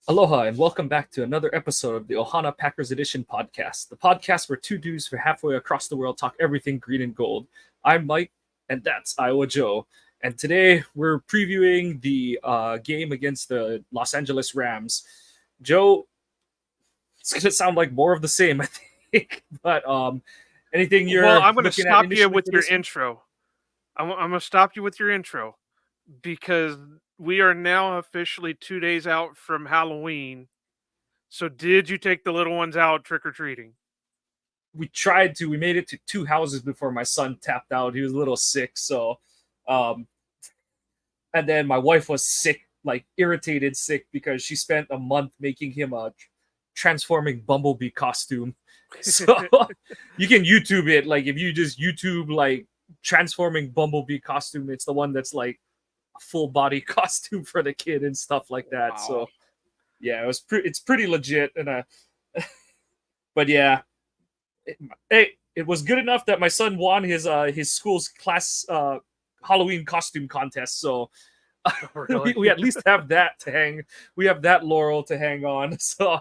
Aloha and welcome back to another episode of the Ohana Packers Edition podcast, the podcast where two dudes from halfway across the world talk everything green and gold. I'm Mike, and that's Iowa Joe. And today we're previewing the game against the Los Angeles Rams. Joe, it's going to sound like more of the same, I think. But anything Well, you're I'm going to looking at stop you initially with for your this one? intro. I'm going to stop you with your intro because we are now officially 2 days out from Halloween. So, did you take the little ones out trick or treating? We tried to. We made it to two houses before my son tapped out. He was a little sick, so um, and then my wife was sick, like irritated sick, because she spent a month making him a transforming bumblebee costume. So you can YouTube it. Like if you just YouTube like transforming bumblebee costume, it's the one that's like a full body costume for the kid and stuff like that. Wow. So yeah, it's pretty legit. But yeah, it was good enough that my son won his school's class Halloween costume contest. So Really? we at least have that to hang. We have that laurel to hang on. So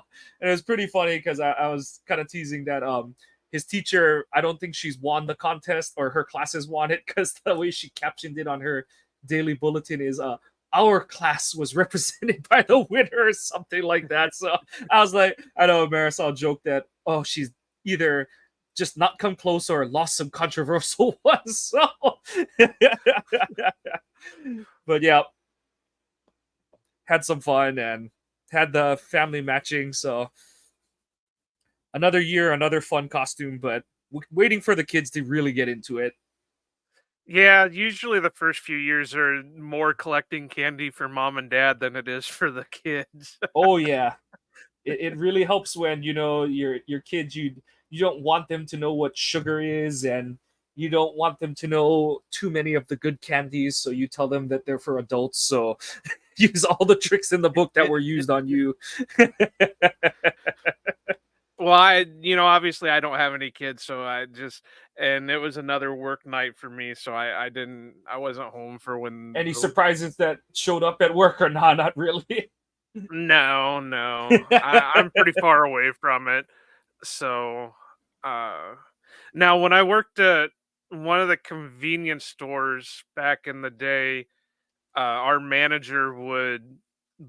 and it was pretty funny because I was kind of teasing that his teacher, I don't think she's won the contest or her classes won it, because the way she captioned it on her daily bulletin is our class was represented by the winner or something like that. So I was like, I know Marisol joked that, oh, she's either just not come close or lost some controversial ones. So but yeah, had some fun and had the family matching. So another year, another fun costume, but waiting for the kids to really get into it. Yeah, usually the first few years are more collecting candy for mom and dad than it is for the kids. Oh yeah, it really helps when your kids, you don't want them to know what sugar is, and you don't want them to know too many of the good candies, so you tell them that they're for adults. So use all the tricks in the book that were used on you. Well, obviously I don't have any kids, so and it was another work night for me, so I wasn't home for when Any the surprises that showed up at work or not? Not really. No, no. I'm pretty far away from it. So, uh, now when I worked at one of the convenience stores back in the day, our manager would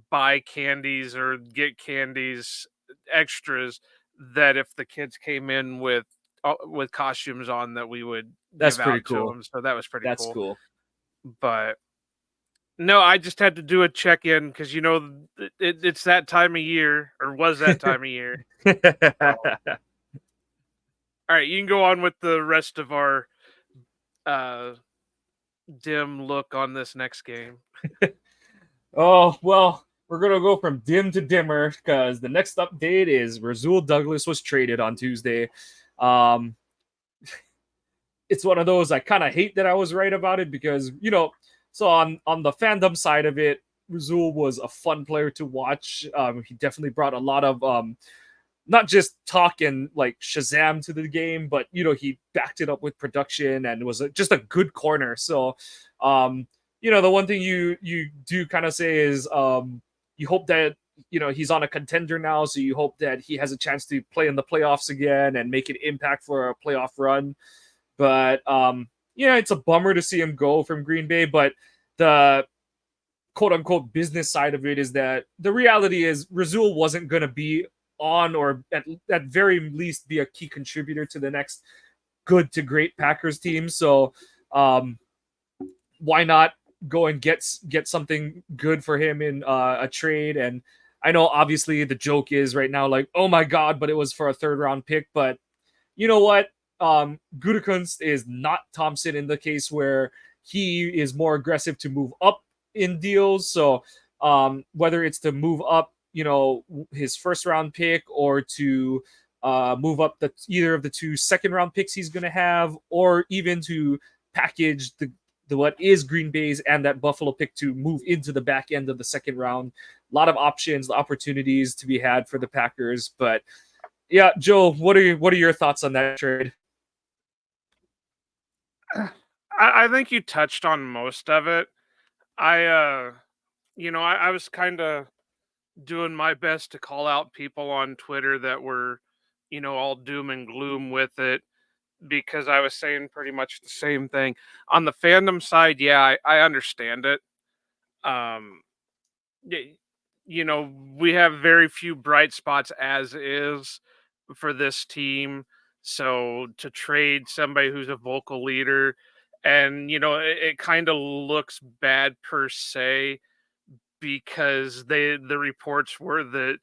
buy candies or get candies extras that if the kids came in with costumes on that we would That's give pretty out to cool. them. So that was pretty That's cool. cool. But no, I just had to do a check-in because it's that time of year, or was that time of year. So, all right, you can go on with the rest of our uh, dim look on this next game. Oh, well, we're going to go from dim to dimmer because the next update is Razul Douglas was traded on Tuesday. Um, it's one of those, I kind of hate that I was right about it because, so on the fandom side of it, Razul was a fun player to watch. He definitely brought a lot of not just talk and like Shazam to the game, but he backed it up with production and was just a good corner. So, the one thing you do kind of say is you hope that he's on a contender now, so you hope that he has a chance to play in the playoffs again and make an impact for a playoff run. But yeah, it's a bummer to see him go from Green Bay, but the quote unquote business side of it is that the reality is Razul wasn't going to be on, or at very least be a key contributor to the next good to great Packers team. So um, why not go and get something good for him in a trade? And I know obviously the joke is right now like, oh my god, but it was for a third round pick. But you know what? Gutekunst is not Thompson in the case where he is more aggressive to move up in deals. So whether it's to move up, his first round pick, or to move up either of the two second round picks he's going to have, or even to package the what is Green Bay's and that Buffalo pick to move into the back end of the second round. A lot of options, opportunities to be had for the Packers. But yeah, Joe, what are your thoughts on that trade? I think you touched on most of it. I was kind of doing my best to call out people on Twitter that were, all doom and gloom with it because I was saying pretty much the same thing. On the fandom side, yeah, I understand it. Um, y- we have very few bright spots as is for this team. So to trade somebody who's a vocal leader, and it kind of looks bad per se because the reports were that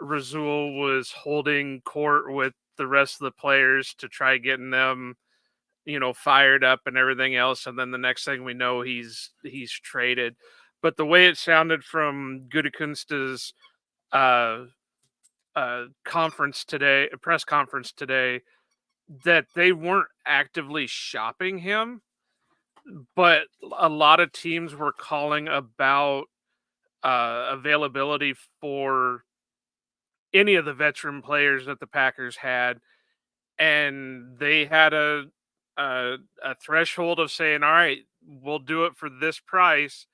Razul was holding court with the rest of the players to try getting them, fired up and everything else, and then the next thing we know, he's traded. But the way it sounded from Gutekunst's uh, press conference today, that they weren't actively shopping him, but a lot of teams were calling about availability for any of the veteran players that the Packers had, and they had a threshold of saying, "All right, we'll do it for this price,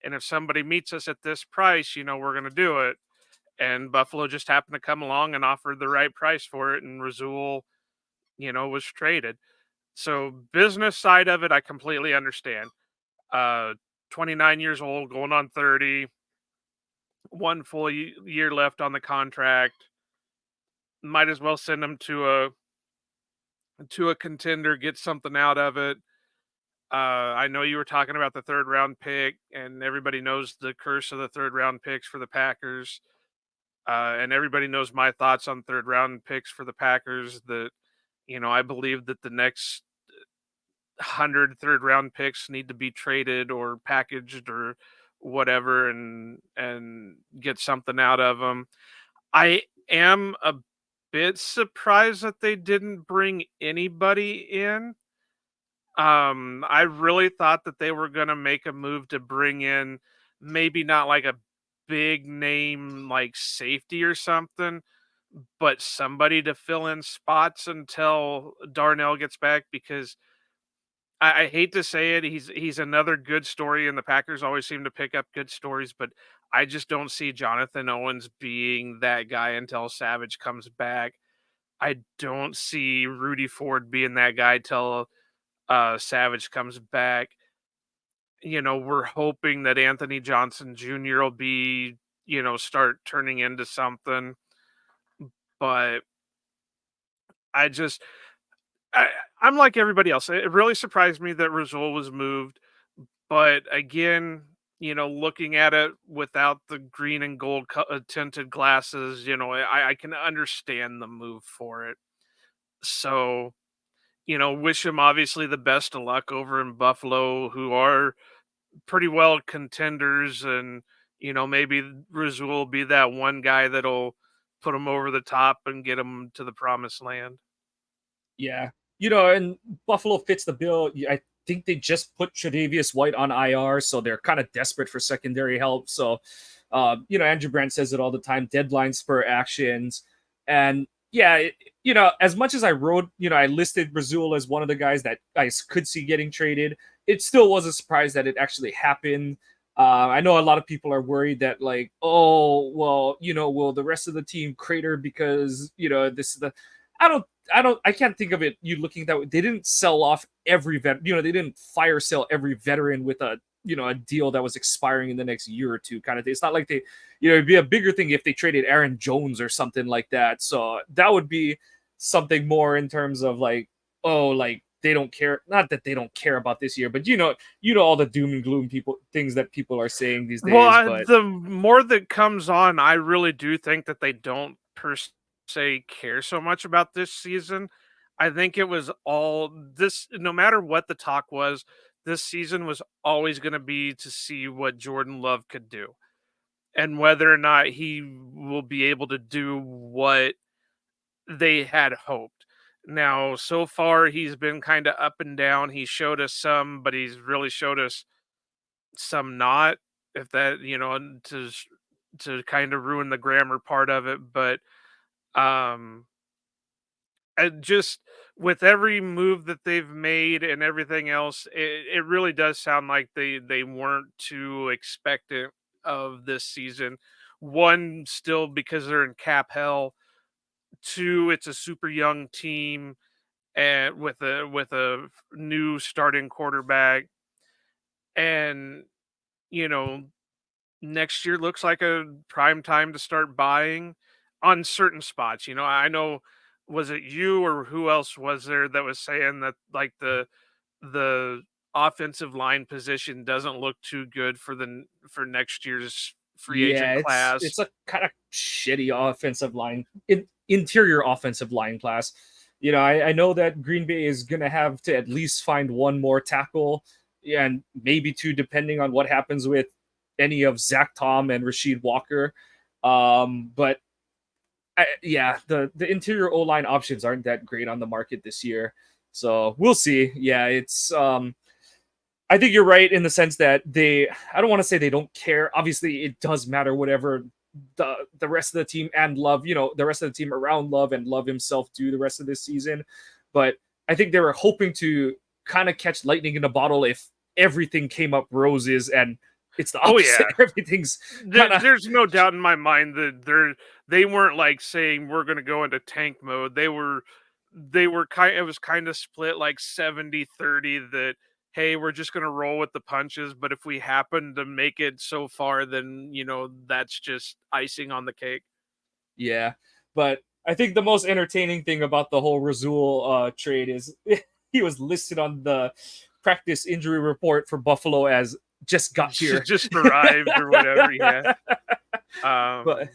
and if somebody meets us at this price, we're going to do it." And Buffalo just happened to come along and offered the right price for it, and Razul, was traded. So business side of it, I completely understand. Uh, 29 years old, going on 30, one full year left on the contract. Might as well send him to a contender, get something out of it. I know you were talking about the third round pick, and everybody knows the curse of the third round picks for the Packers. And everybody knows my thoughts on third round picks for the Packers. That I believe that the next 100 third round picks need to be traded or packaged or whatever, and get something out of them. I am a bit surprised that they didn't bring anybody in. I really thought that they were gonna make a move to bring in maybe not like a big name like safety or something, but somebody to fill in spots until Darnell gets back because I hate to say it, he's another good story, and the Packers always seem to pick up good stories, but I just don't see Jonathan Owens being that guy until Savage comes back. I don't see Rudy Ford being that guy till Savage comes back. We're hoping that Anthony Johnson Jr. will be, start turning into something. But I just, I, I'm like everybody else. It really surprised me that Rizul was moved. But again, looking at it without the green and gold tinted glasses, I can understand the move for it. So, wish him obviously the best of luck over in Buffalo, who are pretty well contenders, and maybe Rizul will be that one guy that'll put them over the top and get them to the promised land. Yeah, and Buffalo fits the bill. I think they just put Tre'Davious White on IR, so they're kind of desperate for secondary help. So, Andrew Brandt says it all the time: deadlines for actions, and yeah, as much as I wrote, I listed Brazil as one of the guys that I could see getting traded. It still was a surprise that it actually happened. I know a lot of people are worried that, like, oh well, will the rest of the team crater because this is the. I don't I can't think of it. You looking that way. They didn't sell off every vet. They didn't fire sale every veteran with a deal that was expiring in the next year or two kind of thing. It's not like they, it'd be a bigger thing if they traded Aaron Jones or something like that. So that would be something more in terms of like, oh, like they don't care. Not that they don't care about this year, but all the doom and gloom things that people are saying these Well, days. But the more that comes on, I really do think that they don't per se care so much about this season. I think it was all this, no matter what the talk was, this season was always going to be to see what Jordan Love could do and whether or not he will be able to do what they had hoped. Now, so far, he's been kind of up and down. He showed us some, but he's really showed us some not, if that, to kind of ruin the grammar part of it. But um just with every move that they've made and everything else, it really does sound like they weren't too expectant of this season, One, still because they're in cap hell. Two, it's a super young team and with a new starting quarterback, and you know next year looks like a prime time to start buying on certain spots. I know, was it you or who else was there that was saying that like the offensive line position doesn't look too good for next year's free Yeah, agent it's class. it's a kind of shitty offensive line, interior offensive line class. I know that Green Bay is gonna have to at least find one more tackle, and maybe two, depending on what happens with any of Zach Tom and Rasheed Walker. But yeah, the interior O line options aren't that great on the market this year, so we'll see. Yeah, it's I think you're right in the sense that I don't want to say they don't care. Obviously, it does matter whatever the rest of the team and Love, the rest of the team around Love and Love himself do the rest of this season. But I think they were hoping to kind of catch lightning in a bottle if everything came up roses, and it's the Oh opposite. yeah, Everything's kind of there's no doubt in my mind that they weren't like saying we're going to go into tank mode. They were kind, it was kind of split like 70-30, that hey, we're just going to roll with the punches, but if we happen to make it so far, then that's just icing on the cake. yeah. But I think the most entertaining thing about the whole Razul trade is he was listed on the practice injury report for Buffalo as just got here. Just arrived or whatever. Yeah. but um but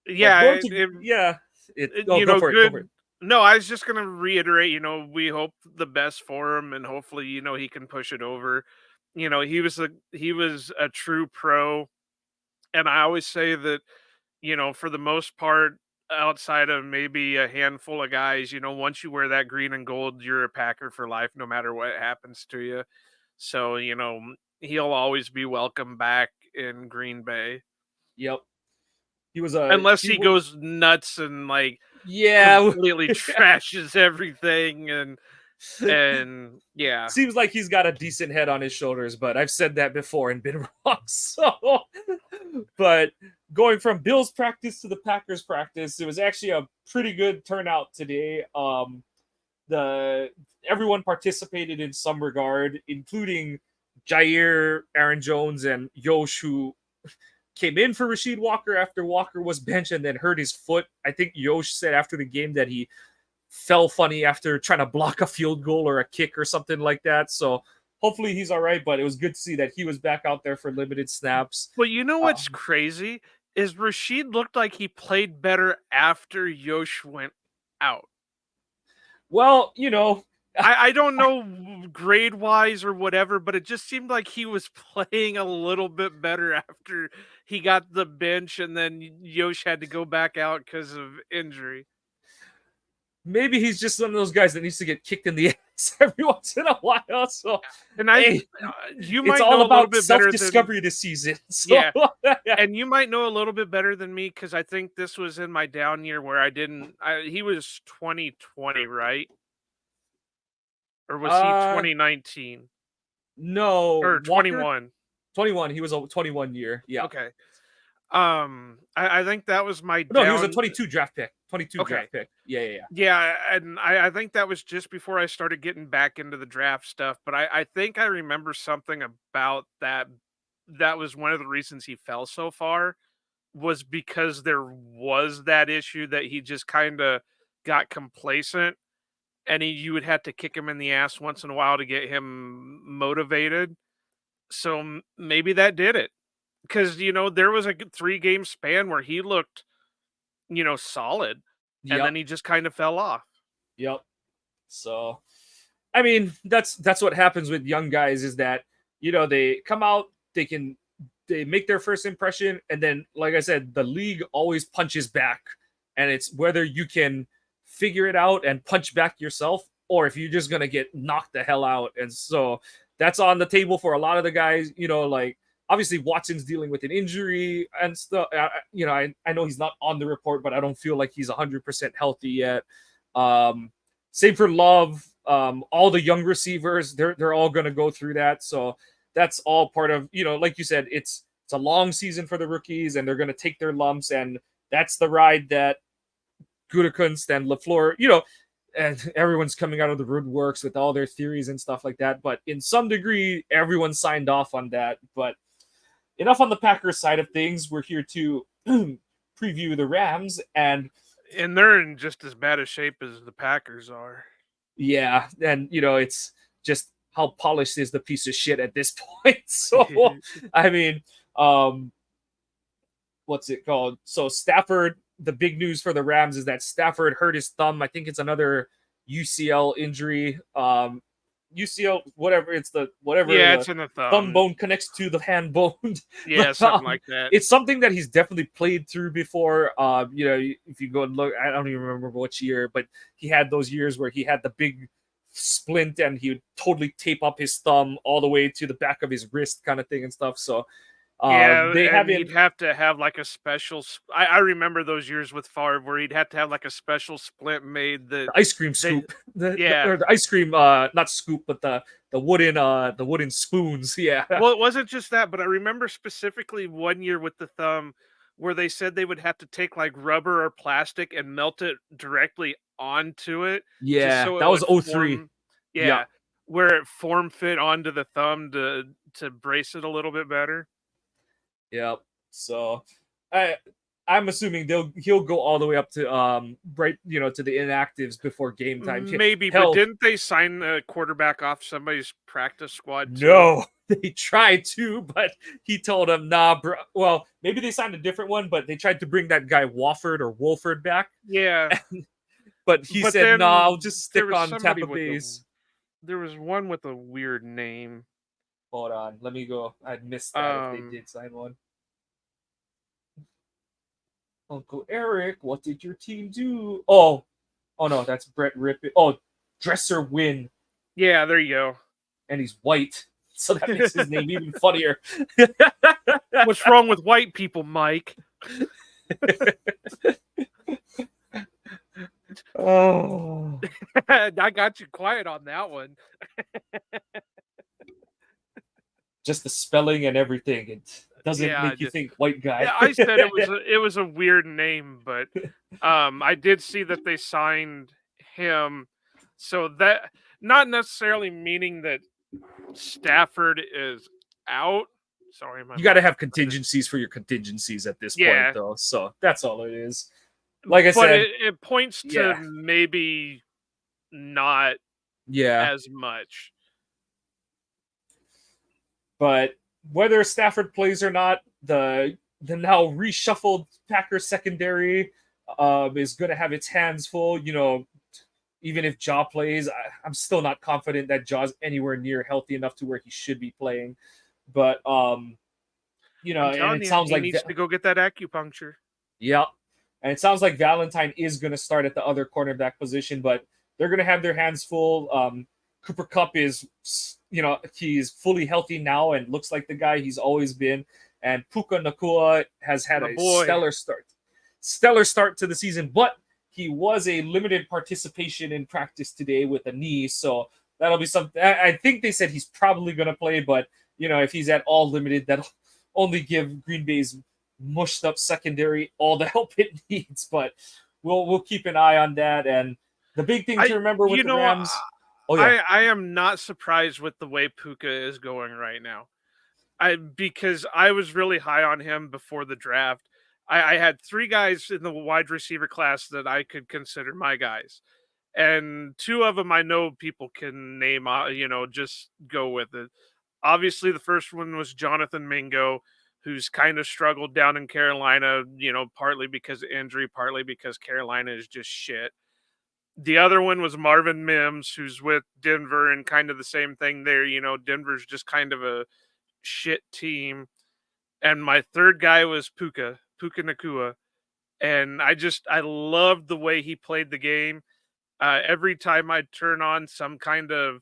yeah going it, to it, yeah it it- oh, you go know for it, go for it. good. No, I was just going to reiterate, we hope the best for him, and hopefully he can push it over. He was a true pro, and I always say that, for the most part, outside of maybe a handful of guys, once you wear that green and gold, you're a Packer for life, no matter what happens to you. So, he'll always be welcome back in Green Bay, Yep, he was a unless he he was goes nuts and like yeah. completely trashes everything, and yeah. Seems like he's got a decent head on his shoulders, but I've said that before and been wrong. So, but going from Bills practice to the Packers practice, it was actually a pretty good turnout today. The Everyone participated in some regard, including Jair, Aaron Jones, and Yosh, who came in for Rasheed Walker after Walker was benched and then hurt his foot. I think Yosh said after the game that he fell funny after trying to block a field goal or a kick or something like that. So hopefully he's all right. But it was good to see that he was back out there for limited snaps. But you know what's Um, crazy is Rashid looked like he played better after Yosh went out. well, I don't know grade wise or whatever, but it just seemed like he was playing a little bit better after he got the bench, and then Yosh had to go back out because of injury. maybe he's just one of those guys that needs to get kicked in the ass every once in a while. So And hey, you it's might all know a little about bit better than self-discovery this season. So yeah, and you might know a little bit better than me, because I think this was in my down year where I didn't. He was 2020, right? Or was he uh 2019 no, or Walker 21? 21. He was a 21 year. Yeah. Okay. I think that was my No, he was a down. 22 draft pick. 22 Okay. draft pick. Yeah, yeah, yeah. Yeah, and I think that was just before I started getting back into the draft stuff. But I think I remember something about that. That was one of the reasons he fell so far, was because there was that issue that he just kind of got complacent, and you would have to kick him in the ass once in a while to get him motivated. So maybe that did it, because there was a good 3-game span where he looked solid, and Yep. then he just kind of fell off. Yep. So, I mean, that's what happens with young guys is that they come out, they make their first impression, and then, like I said, the league always punches back, and it's whether you can figure it out and punch back yourself, or if you're just gonna get knocked the hell out. And so that's on the table for a lot of the guys. Like obviously Watson's dealing with an injury and stuff. I know he's not on the report, but I don't feel like he's 100% healthy yet. Um, Same for Love. All the young receivers, they're all going to go through that. So that's all part of like you said, it's it's a long season for the rookies, and they're going to take their lumps, and that's the ride that Gutekunst and Lafleur, and everyone's coming out of the woodworks with all their theories and stuff like that. But in some degree, everyone signed off on that. But enough on the Packers side of things. We're here to preview the Rams, and And they're in just as bad a shape as the Packers are. yeah, and it's just how polished is the piece of shit at this point. So I mean, um, what's it called? So Stafford, the big news for the Rams is that Stafford hurt his thumb. I think it's another UCL injury. UCL, whatever it's the whatever Yeah, the it's in the thumb thumb. bone connects to the hand bone. Yeah, But something like that. it's something that he's definitely played through before. If you go and look, I don't even remember which year, but he had those years where he had the big splint and he would totally tape up his thumb all the way to the back of his wrist, kind of thing and stuff. So Yeah, they have and him he'd have to have like a special. I remember those years with Favre where he'd have to have like a special splint made that the ice cream they. scoop, the Yeah. or the ice cream, not scoop, but the wooden spoons. Yeah, Well, it wasn't just that, but I remember specifically one year with the thumb where they said they would have to take like rubber or plastic and melt it directly onto it just yeah, so that it was would '03. form. Yeah, Yeah, where it form fit onto the thumb to brace it a little bit better. yeah. So, I I'm assuming he'll go all the way up to right to the inactives before game time. Maybe, but Hell, didn't they sign a quarterback off somebody's practice squad too? no, they tried to, but he told them, nah, bro. Well, maybe they signed a different one, but they tried to bring that guy Wofford or Wolford back, Yeah, but he but said, nah, I'll then just there stick was on somebody Tampa with the Bay's. there was one with a weird name. Hold on, let me go. I missed that if they Um, did sign one. Uncle Eric, what did your team do? Oh no, that's Brett Rippon. Oh, Dresser Win, yeah, there you go. and he's white, so that makes his name even funnier. What's wrong with white people, Mike? Oh, I got you quiet on that one. just the spelling and everything. It doesn't Yeah, make you just think white guy. yeah. I said it was a weird name, but I did see that they signed him, so that not necessarily meaning that Stafford is out. Sorry, my You got to mom's have trying to. contingencies for your contingencies at this point, Yeah, though. So that's all it is. Like I but said, it points to yeah, maybe not yeah. as much. But whether Stafford plays or not, the now reshuffled Packers secondary is going to have its hands full. Even if Jaw plays, I'm still not confident that Jaw's anywhere near healthy enough to where he should be playing. But I'm and telling it you, sounds he like needs to go get that acupuncture. yeah, and it sounds like Valentine is going to start at the other cornerback position, but they're going to have their hands full. Cooper Cup is, he's fully healthy now and looks like the guy he's always been. And Puka Nakua has had My a boy. stellar start to the season, but he was a limited participation in practice today with a knee, so that'll be something. I think they said he's probably going to play, but if he's at all limited, that'll only give Green Bay's mushed up secondary all the help it needs. But we'll keep an eye on that. And the big thing to I remember with you the know Rams, oh yeah, I am not surprised with the way Puka is going right now. Because I was really high on him before the draft. I had three guys in the wide receiver class that I could consider my guys, and two of them I know people can name. Just go with it. Obviously, the first one was Jonathan Mingo, who's kind of struggled down in Carolina. Partly because of injury, partly because Carolina is just shit. The other one was Marvin Mims, who's with Denver, and kind of the same thing there. Denver's just kind of a shit team. And my third guy was Puka Nakua. And I loved the way he played the game. Every time I'd turn on some kind of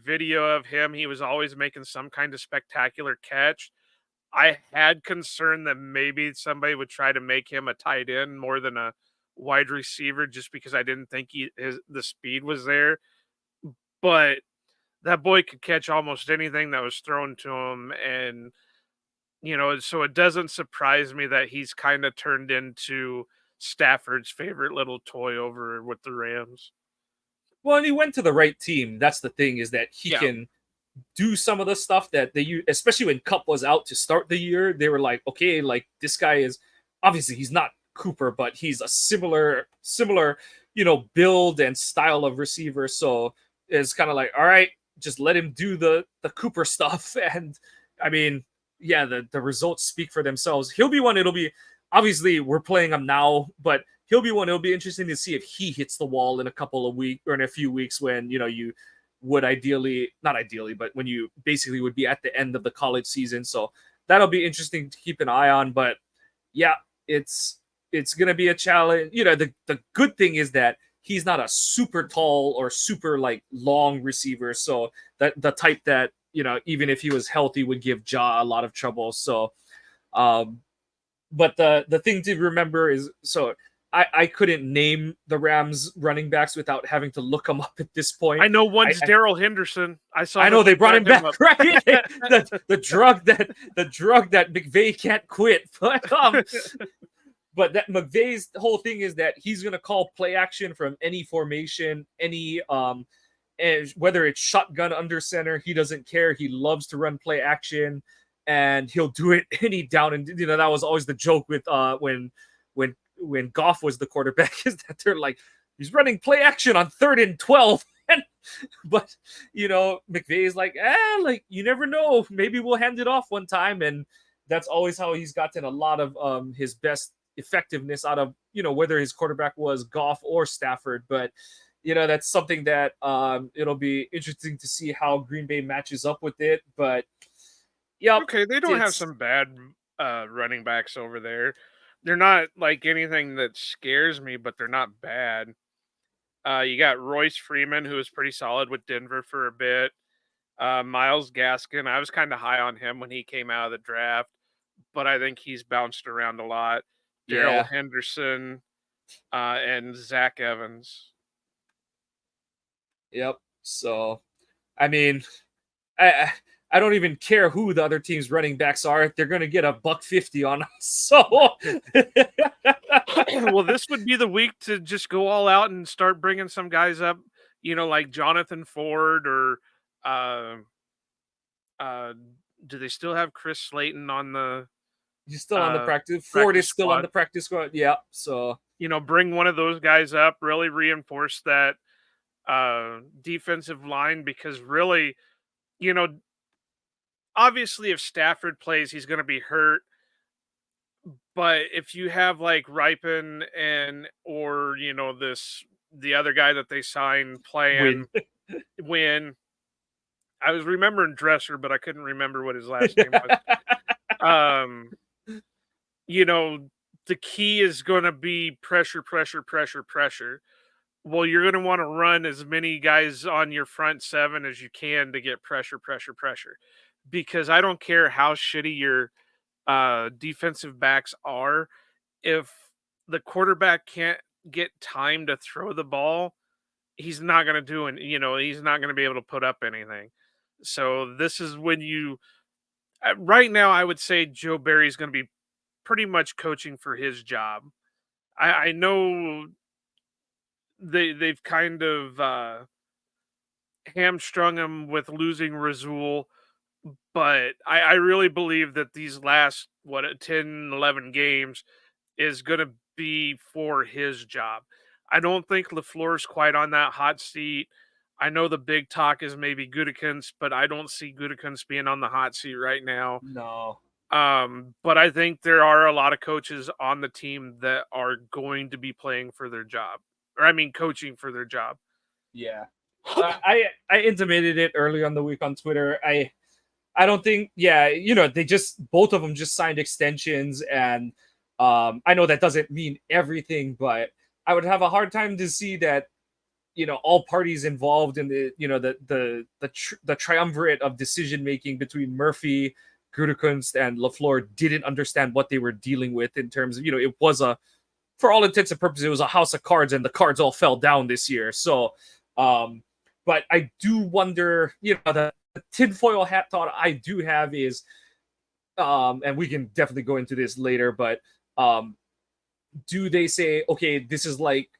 video of him, he was always making some kind of spectacular catch. I had concern that maybe somebody would try to make him a tight end more than a wide receiver, just because I didn't think the speed was there. But that boy could catch almost anything that was thrown to him, and so it doesn't surprise me that he's kind of turned into Stafford's favorite little toy over with the Rams. Well, and he went to the right team. That's the thing, is that he Yeah. can do some of the stuff that they use, especially when Cup was out to start the year. They were like, okay, like this guy is obviously he's not Cooper, but he's a similar, build and style of receiver. So it's kind of like, all right, just let him do the Cooper stuff. And I mean, yeah, the results speak for themselves. He'll be one. It'll be obviously we're playing him now, but he'll be one. It'll be interesting to see if he hits the wall in a couple of weeks or in a few weeks when you would not ideally, but when you basically would be at the end of the college season. So that'll be interesting to keep an eye on. But yeah, it's gonna be a challenge. The good thing is that he's not a super tall or super like long receiver. So that the type that, even if he was healthy would give Ja a lot of trouble. So um but the thing to remember is, so I couldn't name the Rams running backs without having to look them up at this point. I know one's I, Daryl Henderson. I saw I know that they they brought brought him him back, up. right? The drug that McVay can't quit. But that McVay's whole thing is that he's gonna call play action from any formation, any and whether it's shotgun under center, he doesn't care. He loves to run play action, and he'll do it any down. And that was always the joke with when Goff was the quarterback, is that they're like, he's running play action on 3rd and 12. But McVay is like, like you never know. Maybe we'll hand it off one time, and that's always how he's gotten a lot of his best effectiveness out of whether his quarterback was Goff or Stafford. But that's something that it'll be interesting to see how Green Bay matches up with it. But yep, Okay, they don't have it's some bad running backs over there. They're not like anything that scares me, but they're not bad. You got Royce Freeman, who was pretty solid with Denver for a bit. Miles Gaskin, I was kind of high on him when he came out of the draft, but I think he's bounced around a lot. Daryl yeah, Henderson, and Zach Evans. yep. So I mean, I don't even care who the other team's running backs are. They're gonna get a $150 on us. So Well, this would be the week to just go all out and start bringing some guys up, like Jonathan Ford or uh, uh, do they still have Chris Slayton on the he's still on the uh, practice. Ford practice is still on squad? the practice squad. Yeah. So Bring one of those guys up, really reinforce that defensive line because really, you know, obviously if Stafford plays, he's going to be hurt. But if you have like Ripon and or the other guy that they signed win. playing when I was remembering Dresser, but I couldn't remember what his last name was. Um, you know, the key is going to be pressure, pressure, pressure, pressure. Well, you're going to want to run as many guys on your front seven as you can to get pressure, pressure, pressure. Because I don't care how shitty your defensive backs are, if the quarterback can't get time to throw the ball, he's not going to do it. He's not going to be able to put up anything. So this is when right now, I would say Joe Barry is going to be pretty much coaching for his job. I know they've kind of hamstrung him with losing Razul, but I really believe that these last 10, 11 games is going to be for his job. I don't think LaFleur's quite on that hot seat. I know the big talk is maybe Gutekunst, but I don't see Gutekunst being on the hot seat right now. No. But I think there are a lot of coaches on the team that are going to be playing for their job, or I mean, coaching for their job. Yeah. I intimated it early on the week on Twitter. I don't think, yeah, they just both of them just signed extensions, and I know that doesn't mean everything, but I would have a hard time to see that all parties involved in the triumvirate of decision making between Murphy, Gutekunst, and LaFleur didn't understand what they were dealing with in terms of it was for all intents and purposes, it was a house of cards, and the cards all fell down this year. So, but I do wonder, the tinfoil hat thought I do have is and we can definitely go into this later, but um, do they say, okay, this is like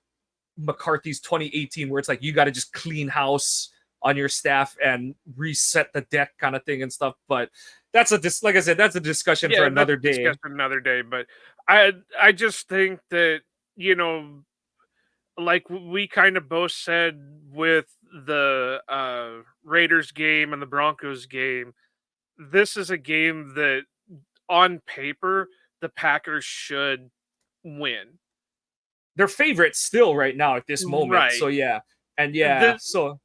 McCarthy's 2018, where it's like you got to just clean house on your staff and reset the deck kind of thing and stuff? But that's like I said, that's a discussion for Yeah, that's another a discussion day. another day. But I just think that, you know, like we kind of both said with the Raiders game and the Broncos game, this is a game that on paper the Packers should win. They're favorites still right now at this moment. So Right. yeah, and yeah, The so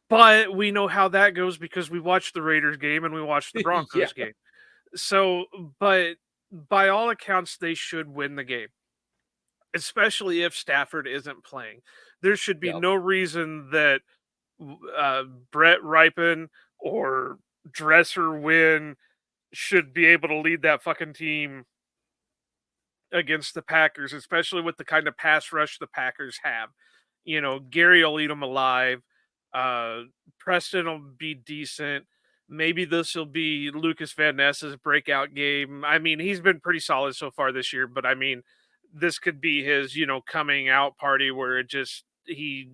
but we know how that goes because we watched the Raiders game and we watched the yeah, Broncos game. So, but by all accounts, they should win the game, especially if Stafford isn't playing. There should be yep. no reason that uh, Brett Ripon or Dresser Win should be able to lead that fucking team against the Packers, especially with the kind of pass rush the Packers have. You know, Gary will eat them alive. Uh, Preston will be decent. Maybe this will be Lucas Van Ness's breakout game. I mean, he's been pretty solid so far this year, but I mean, this could be his, you know, coming out party where it just he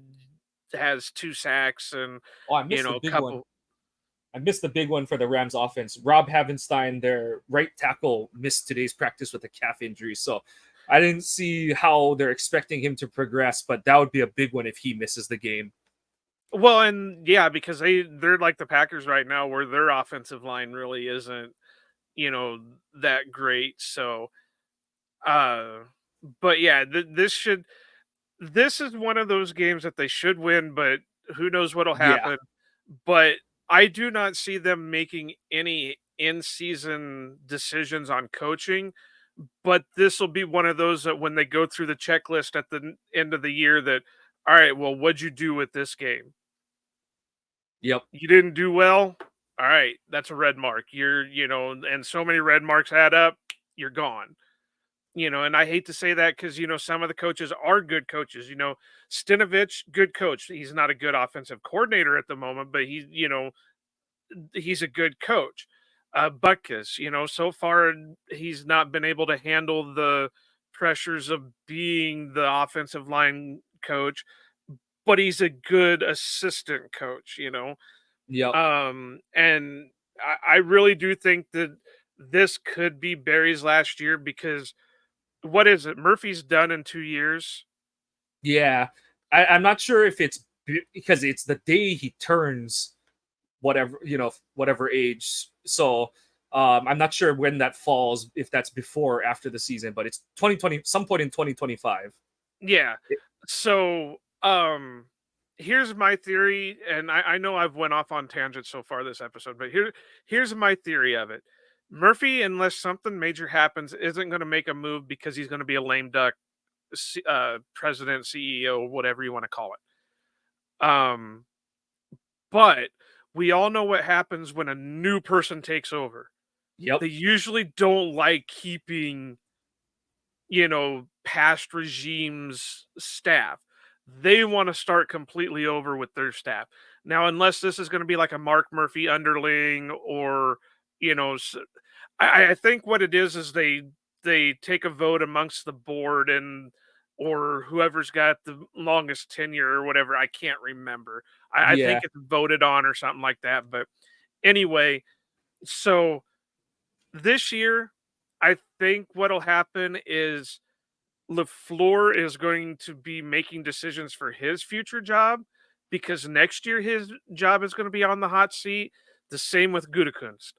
has 2 sacks and, Oh, I you missed the know, a big one. couple. I missed the big one for the Rams offense. Rob Havenstein, their right tackle, missed today's practice with a calf injury. So I didn't see how they're expecting him to progress, but that would be a big one if he misses the game. Well, and yeah, because they're like the Packers right now, where their offensive line really isn't, you know, that great. So, uh, but yeah, this is one of those games that they should win, but who knows what'll Yeah. happen. But I do not see them making any in-season decisions on coaching. But this will be one of those that when they go through the checklist at the end of the year, that all right, well, what'd you do with this game? Yep. You didn't do well. All right, that's a red mark. You're, you know, and so many red marks add up. You're gone. You know, and I hate to say that because, you know, some of the coaches are good coaches. You know, Stinovich, good coach. He's not a good offensive coordinator at the moment, but he's, you know, he's a good coach. Butkus, you know, so far he's not been able to handle the pressures of being the offensive line coach, but he's a good assistant coach, you know. Yep. And I really do think that this could be Barry's last year because what is it? Murphy's done in 2 years. Yeah. I'm not sure if it's because it's the day he turns whatever, whatever age. So I'm not sure when that falls, if that's before or after the season, but it's 2020, some point in 2025. Yeah. So here's my theory, and I know I've went off on tangents so far this episode, but here's my theory of it. Murphy, unless something major happens, isn't going to make a move because he's going to be a lame duck president, CEO, whatever you want to call it. But we all know what happens when a new person takes over. Yep. They usually don't like keeping, you know, past regimes staff. They want to start completely over with their staff. Now, unless this is going to be like a Mark Murphy underling or, you know, I think what it is they take a vote amongst the board and or whoever's got the longest tenure or whatever. I can't remember. I think Yeah. it's voted on or something like that. But anyway, so this year, I think what'll happen is LaFleur is going to be making decisions for his future job because next year his job is going to be on the hot seat. The same with Gutekunst.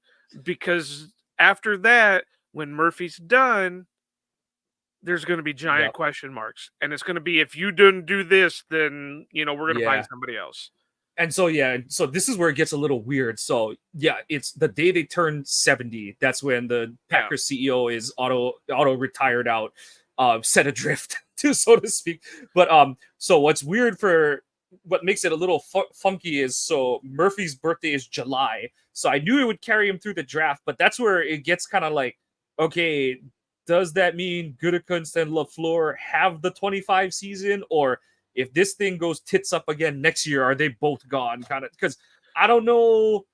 Because after that, when Murphy's done, there's going to be giant Yep. question marks. And it's going to be if you didn't do this, then, you know, we're going to find Yeah. somebody else. And so yeah, so this is where it gets a little weird. So yeah, it's the day they turn 70. That's when the Yeah. Packers CEO is auto retired out, set adrift, to so to speak. But so what's weird for what makes it a little funky is so Murphy's birthday is July. So I knew it would carry him through the draft, but that's where it gets kind of like, okay, does that mean Gutekunst and LaFleur have the 25 season, or if this thing goes tits up again next year, are they both gone? Kind of, because I don't know.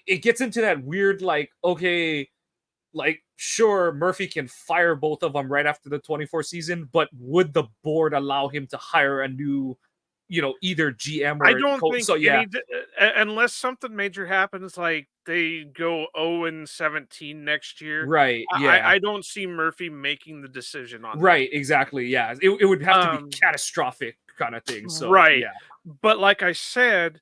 It gets into that weird, like, okay, like, sure, Murphy can fire both of them right after the 24 season, but would the board allow him to hire a new, either GM I or don't coach? think So yeah, unless something major happens, like they go 0-17 next year, right, I yeah, I don't see Murphy making the decision on that. right, exactly, yeah. It would have to be Um, catastrophic kind of thing. So right. yeah, But like I said,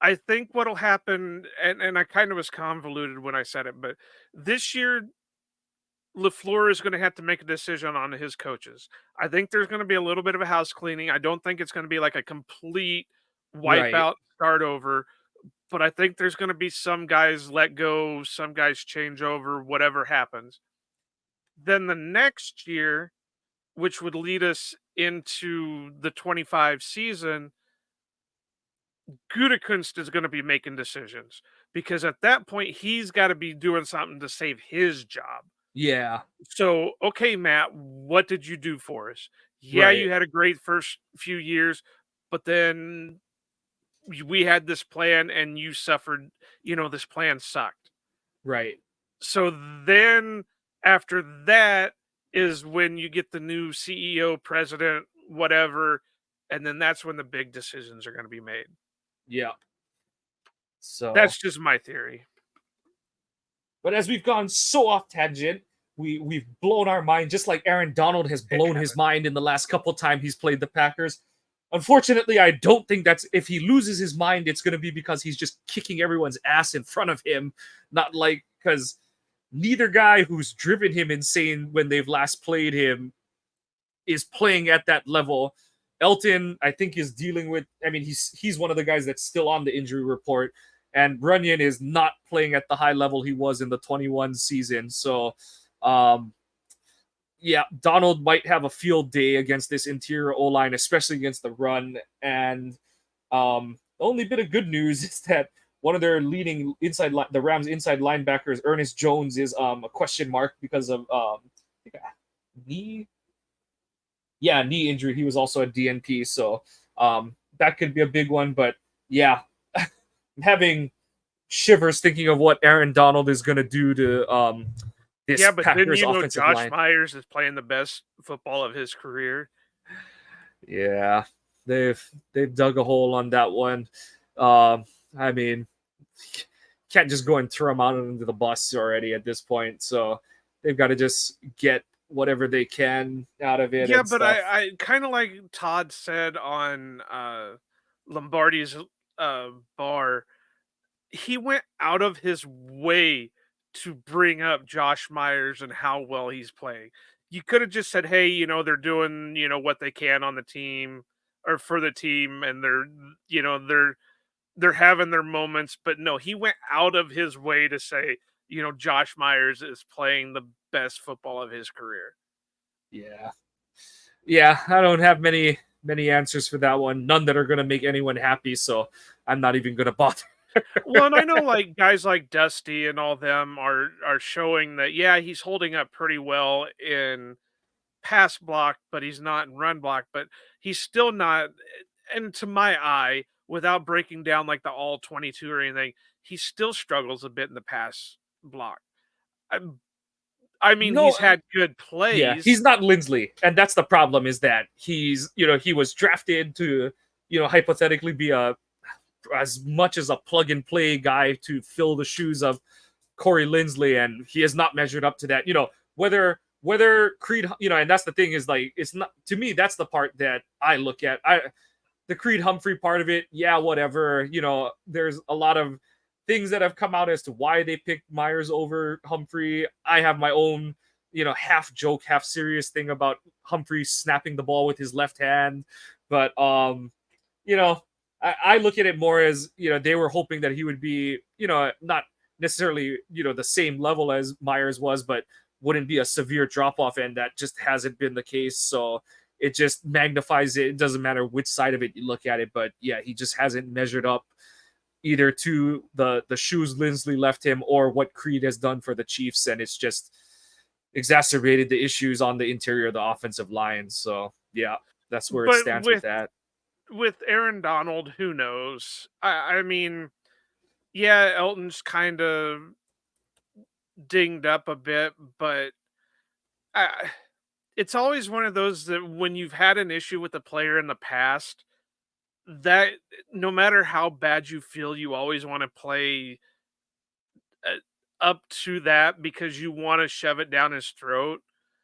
I think what'll happen, and I kind of was convoluted when I said it, but this year LaFleur is going to have to make a decision on his coaches. I think there's going to be a little bit of a house cleaning. I don't think it's going to be like a complete right, wipeout start over, but I think there's going to be some guys let go, some guys change over, whatever happens. Then the next year, which would lead us into the 25 season, Gutekunst is going to be making decisions because at that point he's got to be doing something to save his job. yeah, So, okay, Matt, what did you do for us? Yeah, right, you had a great first few years, but then we had this plan and you suffered, this plan sucked. right, So then after that is when you get the new CEO, president, whatever, and then that's when the big decisions are going to be made. yeah. So That's just my theory. but as we've gone so off tangent, we've blown our mind, just like Aaron Donald has It blown his happened. mind in the last couple times he's played the Packers. Unfortunately, I don't think that's if he loses his mind, it's going to be because he's just kicking everyone's ass in front of him, not like because neither guy who's driven him insane when they've last played him is playing at that level. Elton, I think, is dealing with. I mean, he's one of the guys that's still on the injury report, and Runyon is not playing at the high level he was in the 21 season. So, um, yeah, Donald might have a field day against this interior O line, especially against the run. And the only bit of good news is that one of their leading the Rams inside linebackers, Ernest Jones, is a question mark because of knee knee injury. He was also a DNP, so that could be a big one. But yeah, having shivers thinking of what Aaron Donald is going to do to this Yeah, but didn't Packers you know offensive Josh line. Myers is playing the best football of his career? Yeah, they've dug a hole on that one. I mean, can't just go and throw him out into the bus already at this point. So they've got to just get whatever they can out of it Yeah, and but stuff. I kind of like Todd said on Lombardi's bar, he went out of his way to bring up Josh Myers and how well he's playing. You could have just said, "Hey, they're doing, what they can on the team or for the team and they're having their moments." But no, he went out of his way to say, Josh Myers is playing the best football of his career. Yeah, yeah. I don't have many answers for that one. None that are going to make anyone happy. So I'm not even going to bother. Well, and I know like guys like Dusty and all them are showing that yeah, he's holding up pretty well in pass block, but he's not in run block, but he's still not, and to my eye, without breaking down like the all 22 or anything, he still struggles a bit in the pass block. I, I mean, No, he's had good yeah, he's plays. not Lindsley, and that's the problem. Is that he's he was drafted to hypothetically be a as much as a plug and play guy to fill the shoes of Corey Lindsley, and he has not measured up to that. Whether Creed, and that's the thing is like it's not to me. That's the part that I look at. The Creed Humphrey part of it, yeah, whatever. There's a lot of things that have come out as to why they picked Myers over Humphrey. I have my own, half joke, half serious thing about Humphrey snapping the ball with his left hand. But you know, I look at it more as, they were hoping that he would be, not necessarily, the same level as Myers was, but wouldn't be a severe drop off, and that just hasn't been the case. So it just magnifies it. It doesn't matter which side of it you look at it, but yeah, he just hasn't measured up either to the shoes Lindsley left him or what Creed has done for the Chiefs, and it's just exacerbated the issues on the interior of the offensive line. So yeah, that's where it But stands with that. with Aaron Donald, who knows? I mean, yeah, Elton's kind of dinged up a bit, but I it's always one of those that when you've had an issue with a player in the past, that no matter how bad you feel, you always wanna play, uh, up to that because you wanna shove it down his throat.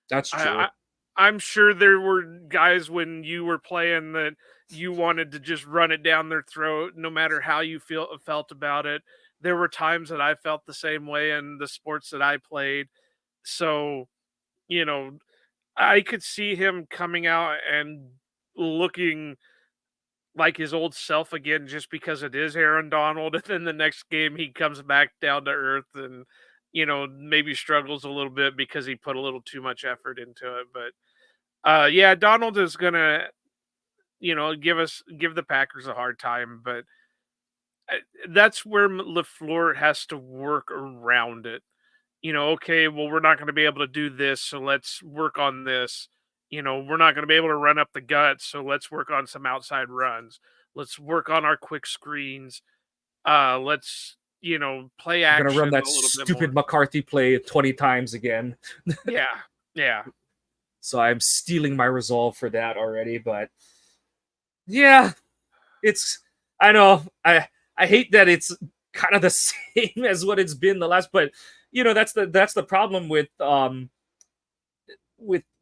That's I true. I I'm sure there were guys when you were playing that you wanted to just run it down their throat no matter how you felt about it. There were times that I felt the same way in the sports that I played. So, you know, I could see him coming out and looking like his old self again just because it is Aaron Donald, and then the next game he comes back down to earth and, maybe struggles a little bit because he put a little too much effort into it, but, yeah, Donald is gonna, give the Packers a hard time, but, uh, that's where LaFleur has to work around it. Okay, well, we're not going to be able to do this, so let's work on this. We're not going to be able to run up the gut, so let's work on some outside runs. Let's work on our quick screens. Let's, play We're gonna run action that a little bit stupid more. McCarthy play 20 times again. Yeah, yeah. So I'm stealing my resolve for that already. But yeah, it's I know I hate that it's kind of the same as what it's been the last. But that's the problem with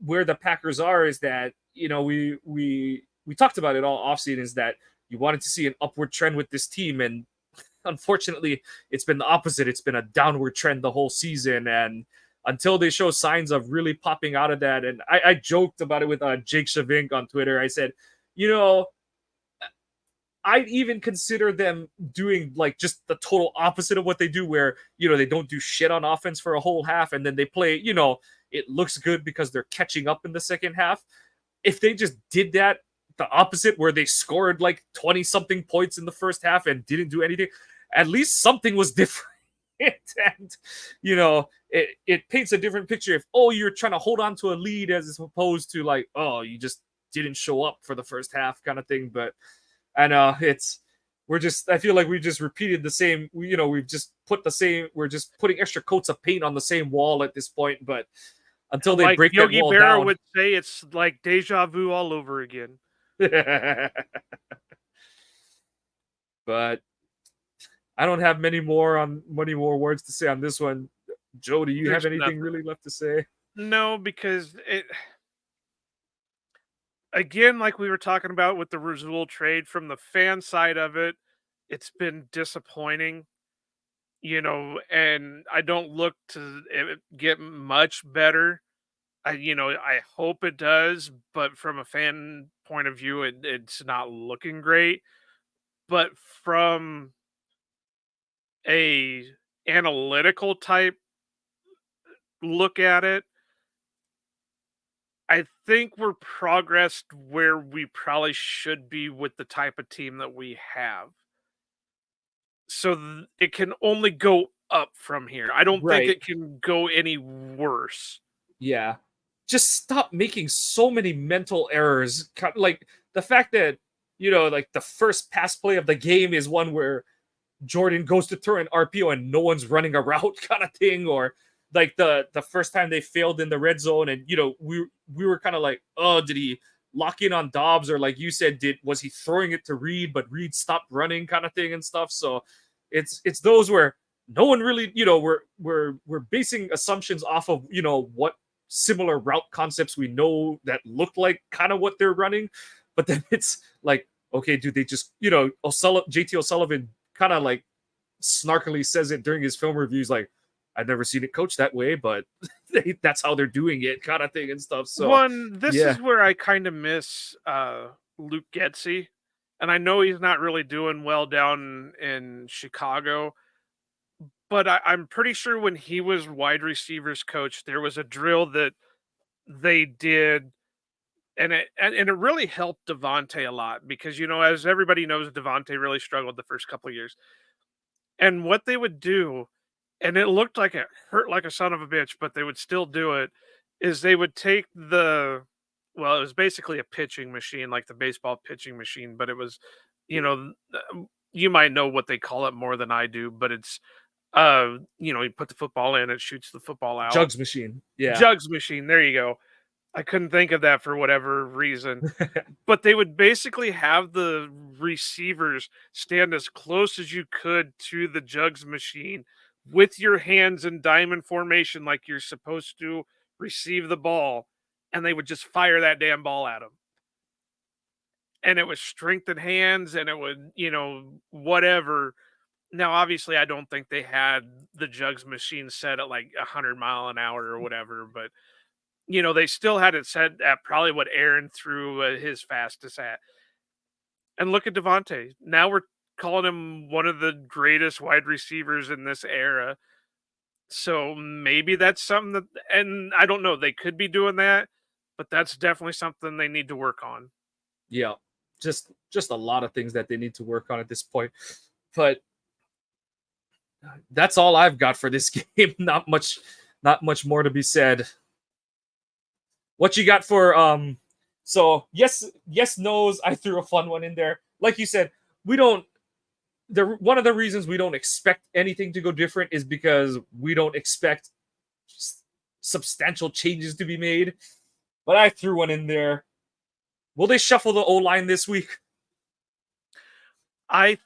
where the Packers are is that we talked about it all offseason is that you wanted to see an upward trend with this team, and unfortunately it's been the opposite. It's been a downward trend the whole season, and until they show signs of really popping out of that. And I joked about it with Jake Shavink on Twitter. I said, you know, I'd even consider them doing like just the total opposite of what they do, where they don't do shit on offense for a whole half, and then they play. It looks good because they're catching up in the second half. If they just did that, the opposite, where they scored like 20 something points in the first half and didn't do anything, at least something was different. And it paints a different picture if you're trying to hold on to a lead as opposed to like you just didn't show up for the first half kind of thing. But I know I feel like we just repeated the same. We've just put the same. We're just putting extra coats of paint on the same wall at this point. But until they Like break that Yogi wall Berra down. would say, it's like deja vu all over again. But I don't have many more words to say on this one. Joe, do you have There's anything nothing. really left to say? No, because again, like we were talking about with the Razul trade, from the fan side of it, it's been disappointing, and I don't look to it get much better. I hope it does, but from a fan point of view, it's not looking great. But from a analytical type look at it, I think we're progressed where we probably should be with the type of team that we have. So it can only go up from here. I don't think Right. it can go any worse. Yeah. Just stop making so many mental errors. Like the fact that, like the first pass play of the game is one where Jordan goes to throw an RPO and no one's running a route kind of thing, or like the first time they failed in the red zone, and we were kind of like, oh, did he lock in on Dobbs, or like you said, did was he throwing it to Reed, but Reed stopped running kind of thing and stuff. So it's those where no one really, we're basing assumptions off of what similar route concepts we know that look like kind of what they're running, but then it's like, okay, do they just JT O'Sullivan kind of like snarkily says it during his film reviews, like, I've never seen it coached that way, but that's how they're doing it, kind of thing and stuff. So, This yeah, is where I kind of miss Luke Getzey. And I know he's not really doing well down in Chicago, but I'm pretty sure when he was wide receivers coach, there was a drill that they did, and it really helped Devontae a lot because as everybody knows, Devontae really struggled the first couple of years. And what they would do, and it looked like it hurt like a son of a bitch, but they would still do it, is they would take it was basically a pitching machine, like the baseball pitching machine, but it was, you might know what they call it more than I do, but it's You put the football in, it shoots the football out. Jugs machine. Yeah. Jugs machine, there you go. I couldn't think of that for whatever reason. But they would basically have the receivers stand as close as you could to the jugs machine with your hands in diamond formation like you're supposed to receive the ball, and they would just fire that damn ball at them. And it was strength in hands, and it would, whatever. Now, obviously, I don't think they had the jugs machine set at like 100 mile an hour or whatever, but they still had it set at probably what Aaron threw his fastest at. And look at Devontae. Now we're calling him one of the greatest wide receivers in this era. So maybe that's something that, and I don't know, they could be doing that, but that's definitely something they need to work on. Yeah. Just a lot of things that they need to work on at this point. But that's all I've got for this game. Not much more to be said. What you got for so yes no's, I threw a fun one in there. Like you said, we don't one of the reasons we don't expect anything to go different is because we don't expect substantial changes to be made. But I threw one in there. Will they shuffle the O-line this week? I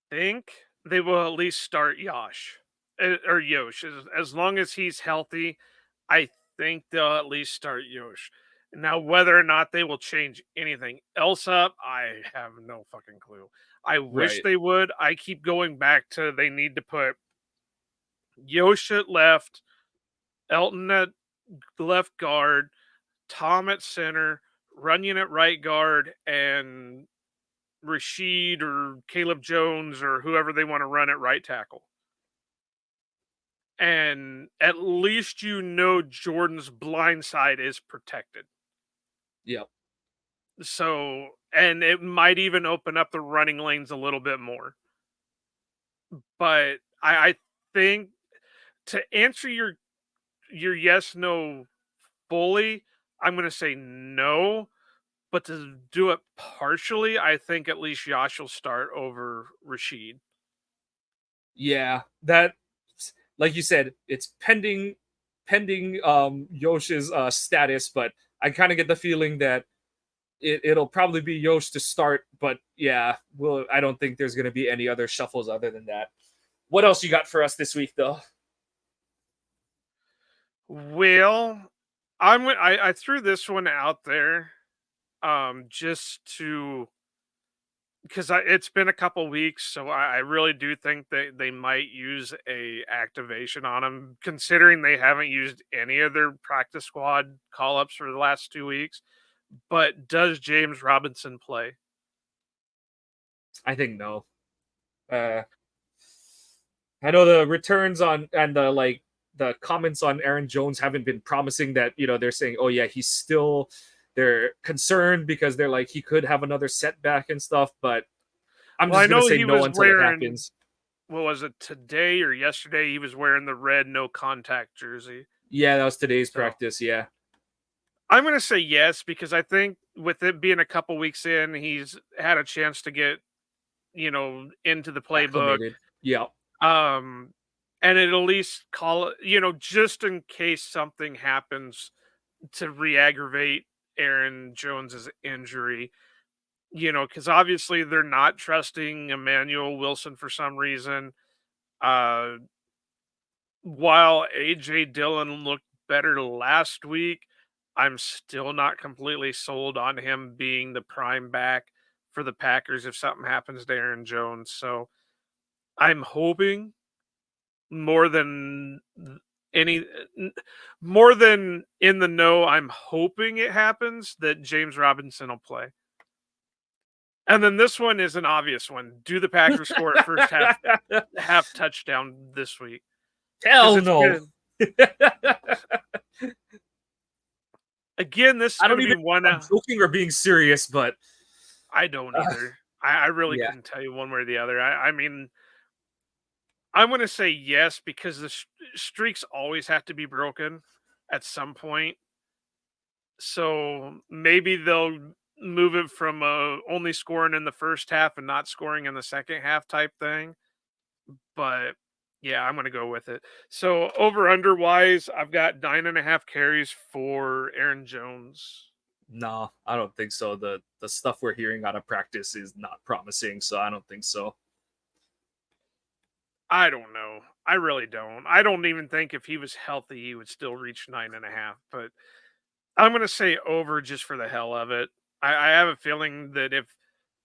think they will at least start or Yosh. As long as he's healthy, I think they'll at least start Yosh. Now, whether or not they will change anything else up, I have no fucking clue. I wish Right. they would. I keep going back to they need to put Yosh at left, Elton at left guard, Tom at center, Runyon at right guard, and Rashid or Caleb Jones or whoever they want to run at right tackle. And at least Jordan's blind side is protected. Yep. So, and it might even open up the running lanes a little bit more. But I think to answer your yes no fully, I'm going to say no. But to do it partially, I think at least Josh will start over Rashid. Yeah, that, like you said, it's pending Yosh's status, but I kind of get the feeling that it'll probably be Yosh to start. But yeah, I don't think there's going to be any other shuffles other than that. What else you got for us this week, though? Well, I threw this one out there just to because it's been a couple weeks, so I really do think that they might use a activation on him, considering they haven't used any of their practice squad call ups for the last 2 weeks. But does James Robinson play? I think no. Uh, I know the returns on and the comments on Aaron Jones haven't been promising. That they're saying, oh yeah, he's still. They're concerned because they're like he could have another setback and stuff, but I'm Well, I just gonna know say he no was until it wearing, happens. what was it, today or yesterday? He was wearing the red no contact jersey. Yeah, that was today's So practice. Yeah. I'm going to say yes because I think with it being a couple weeks in, he's had a chance to get, into the playbook. Acclimated. Yeah. Um, and it at least call it, just in case something happens to re-aggravate Aaron Jones's injury, because obviously they're not trusting Emmanuel Wilson for some reason. Uh, while AJ Dillon looked better last week, I'm still not completely sold on him being the prime back for the Packers if something happens to Aaron Jones. So I'm hoping more than any more than in the know, I'm hoping it happens that James Robinson will play. And then this one is an obvious one. Do the Packers score at first half touchdown this week? Because Hell it's no. good. Again, this is I going don't to be even one. know if I'm joking or being serious, but I don't either. I really yeah. couldn't tell you one way or the other. I mean, I'm going to say yes because the streaks always have to be broken at some point. So maybe they'll move it from only scoring in the first half and not scoring in the second half type thing. But Yeah, I'm gonna go with it. So over under wise, I've got 9.5 carries for Aaron Jones. No, I don't think so. The stuff we're hearing out of practice is not promising, so I don't think so. I don't know. I really don't. I don't even think if he was healthy, he would still reach 9.5. But I'm gonna say over just for the hell of it. I have a feeling that if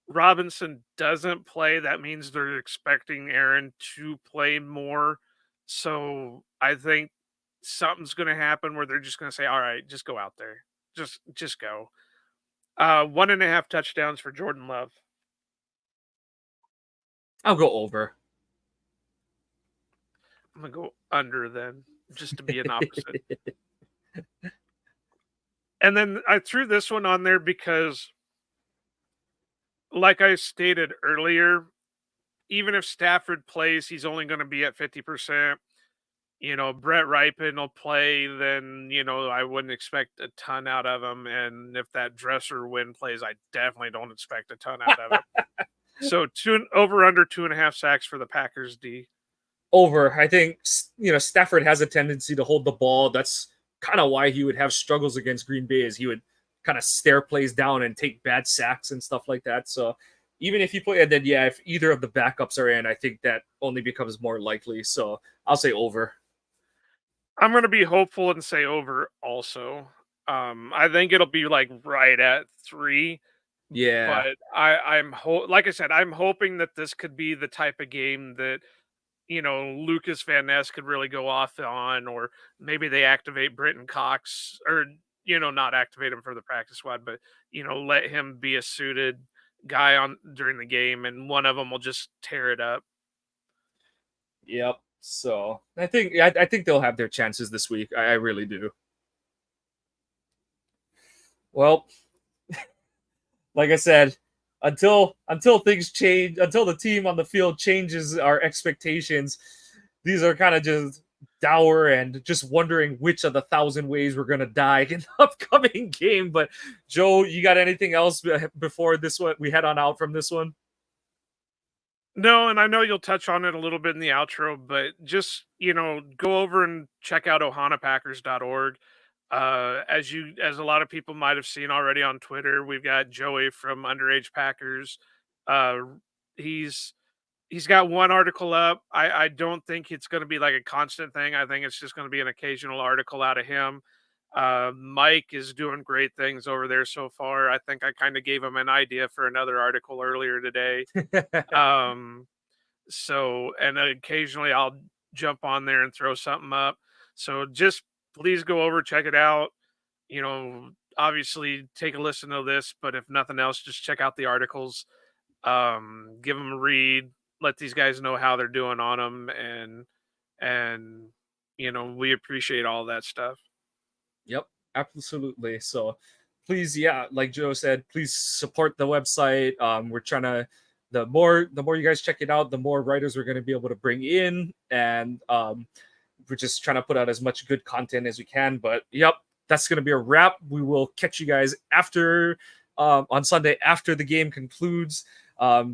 Robinson doesn't play, that means they're expecting Aaron to play more. So I think something's gonna happen where they're just gonna say, "All right, just go out there, just go." 1.5 touchdowns for Jordan Love. I'll go over. I'm gonna go under then, just to be an opposite. And then I threw this one on there because, like I stated earlier, even if Stafford plays, he's only going to be at 50%. Brett Ripon will play, then, I wouldn't expect a ton out of him. And if that Dresser win plays, I definitely don't expect a ton out of it. So over under 2.5 sacks for the Packers D. Over. I think Stafford has a tendency to hold the ball. That's kind of why he would have struggles against Green Bay, is he would kind of stare plays down and take bad sacks and stuff like that. So even if you play, and then if either of the backups are in, I think that only becomes more likely. So I'll say over. I'm going to be hopeful and say over also. I think it'll be like right at 3. Yeah. But like I said, I'm hoping that this could be the type of game that Lucas Van Ness could really go off on, or maybe they activate Britton Cox, or not activate him for the practice squad, but let him be a suited guy on during the game, and one of them will just tear it up. Yep. So I think they'll have their chances this week. I really do. Well, like I said, until things change, until the team on the field changes our expectations, these are kind of just dour and just wondering which of the thousand ways we're gonna die in the upcoming game. But Joe, you got anything else before this one? We head on out from this one. No, and I know you'll touch on it a little bit in the outro, but just go over and check out ohanapackers.org. As a lot of people might have seen already on Twitter, we've got Joey from Underage Packers. Uh, he's he's got one article up. I don't think it's going to be like a constant thing. I think it's just going to be an occasional article out of him. Mike is doing great things over there so far. I think I kind of gave him an idea for another article earlier today. Um, and occasionally I'll jump on there and throw something up. So just please go over, check it out. Obviously take a listen to this, but if nothing else, just check out the articles. Give them a read. Let these guys know how they're doing on them, and we appreciate all that stuff. Yep, absolutely. So please, yeah, like Joe said, please support the website. We're trying to the more you guys check it out, the more writers we're going to be able to bring in, and we're just trying to put out as much good content as we can. But yep, that's going to be a wrap. We will catch you guys after on Sunday after the game concludes.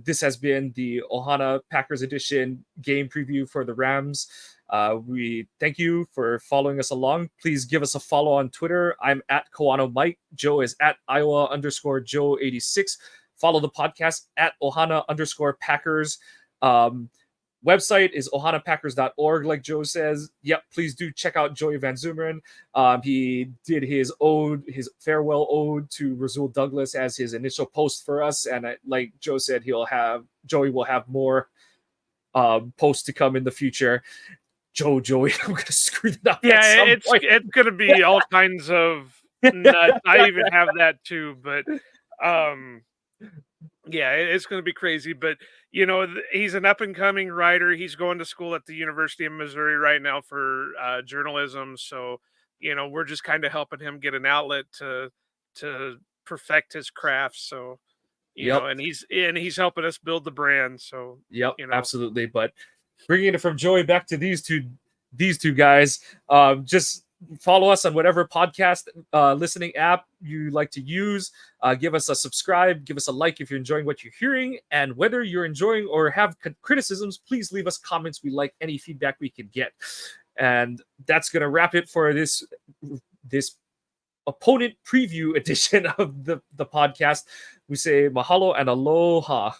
This has been the Ohana Packers edition game preview for the Rams. We thank you for following us along. Please give us a follow on Twitter. I'm at Kawano Mike. Joe is at Iowa_Joe86. Follow the podcast at Ohana_Packers. Website is ohanapackers.org, like Joe says. Yep, please do check out Joey Van Zumeren. He did his farewell ode to Rasul Douglas as his initial post for us, and like Joe said, Joey will have more posts to come in the future. Joey, I'm gonna screw that up. Yeah, it's gonna be all kinds of nuts. I even have that too, but yeah, it's going to be crazy, but he's an up and coming writer. He's going to school at the University of Missouri right now for journalism. So, we're just kind of helping him get an outlet to perfect his craft. So, Yep. and he's helping us build the brand. So, yep, absolutely. But bringing it from Joey back to these two guys, just follow us on whatever podcast listening app you like to use. Give us a subscribe, give us a like if you're enjoying what you're hearing, and whether you're enjoying or have criticisms, please leave us comments. We like any feedback we can get. And that's gonna wrap it for this opponent preview edition of the podcast. We say mahalo and aloha.